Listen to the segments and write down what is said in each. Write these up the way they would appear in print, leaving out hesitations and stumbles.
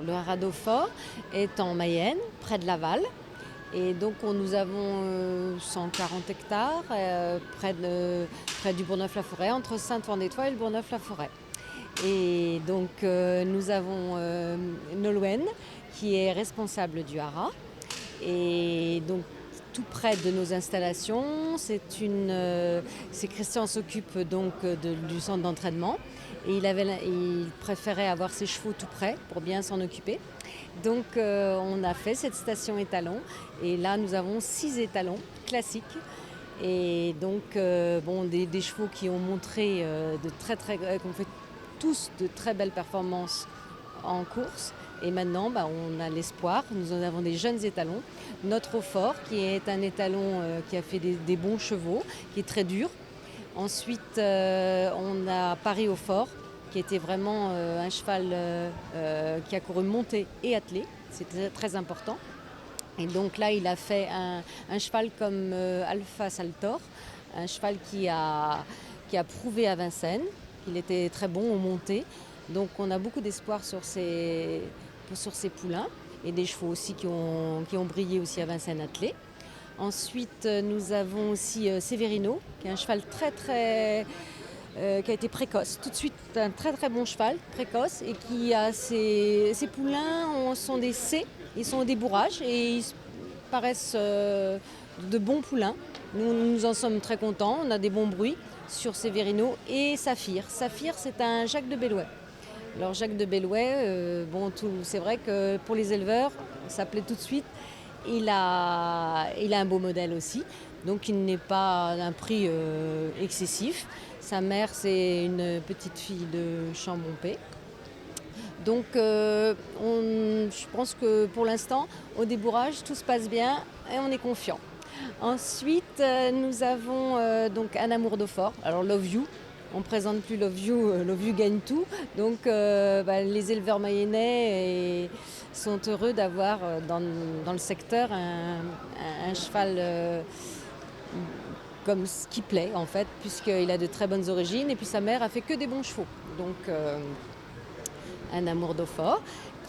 Le haras d'Hautfort est en Mayenne, près de Laval. Et donc nous avons 140 hectares près du Bourgneuf-la-Forêt, entre Sainte-Foy-des-Tois et le Bourgneuf-la-Forêt. Et donc nous avons Nolwenn qui est responsable du haras. Et donc tout près de nos installations, Christian s'occupe donc du centre d'entraînement. Et il préférait avoir ses chevaux tout près pour bien s'en occuper. Donc on a fait cette station étalon et là nous avons 6 étalons classiques et donc des chevaux qui ont montré qu'on fait tous de très belles performances en course. Et maintenant on a l'espoir, nous en avons des jeunes étalons. Notre Hautfort qui est un étalon qui a fait des bons chevaux, qui est très dur. Ensuite on a Paris-Hautfort qui était vraiment un cheval qui a couru monté et attelé. C'était très important. Et donc là, il a fait un cheval comme Alpha Saltor, un cheval qui a prouvé à Vincennes qu'il était très bon au monté. Donc on a beaucoup d'espoir sur ces poulains et des chevaux aussi qui ont brillé aussi à Vincennes attelé. Ensuite, nous avons aussi Severino, qui est un cheval qui a été précoce. Tout de suite, un très très bon cheval, précoce, et qui a ses poulains sont des C, ils sont au débourrage et ils paraissent de bons poulains. Nous en sommes très contents, on a des bons bruits sur Severino et Saphir. Saphir, c'est un Jacques de Bellouet. Alors Jacques de Bellouet, c'est vrai que pour les éleveurs, ça plaît tout de suite. Il a un beau modèle aussi, donc il n'est pas d'un prix excessif. Sa mère, c'est une petite fille de Chambompé. Donc je pense que pour l'instant, au débourrage, tout se passe bien et on est confiant. Ensuite, nous avons donc un amour d'Hautfort, alors Love You. On ne présente plus Love You, Love You gagne tout. Donc les éleveurs mayennais sont heureux d'avoir dans le secteur un cheval comme ce qui plaît en fait, puisqu'il a de très bonnes origines et puis sa mère a fait que des bons chevaux. Donc un amour d'Hautfort.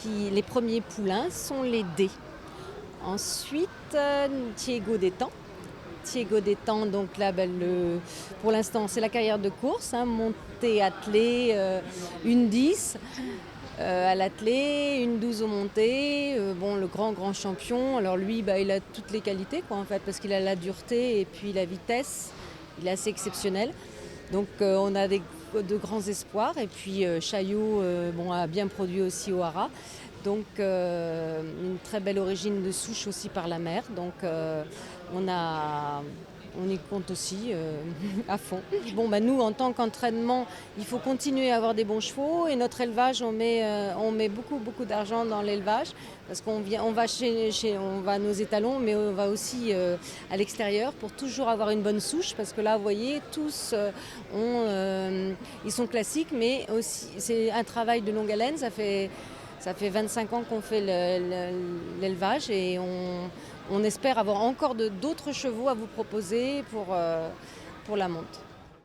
Les premiers poulains sont les D. Ensuite, Thiégo d'Étang. Thiégo d'Étang, donc là, pour l'instant, c'est la carrière de course, montée, attelée, une 10 à l'attelé, une 12 au monté. Le grand champion, alors lui, il a toutes les qualités, en fait, parce qu'il a la dureté et puis la vitesse. Il est assez exceptionnel. Donc on a de grands espoirs. Et puis Chaillot a bien produit aussi au haras. Donc une très belle origine de souche aussi par la mère. Donc on y compte aussi à fond. Nous, en tant qu'entraînement, il faut continuer à avoir des bons chevaux. Et notre élevage, on met beaucoup d'argent dans l'élevage. Parce qu'on va à nos étalons, mais on va aussi à l'extérieur pour toujours avoir une bonne souche. Parce que là, vous voyez, tous ils sont classiques, mais aussi c'est un travail de longue haleine. Ça fait 25 ans qu'on fait l'élevage et on espère avoir encore d'autres chevaux à vous proposer pour la monte.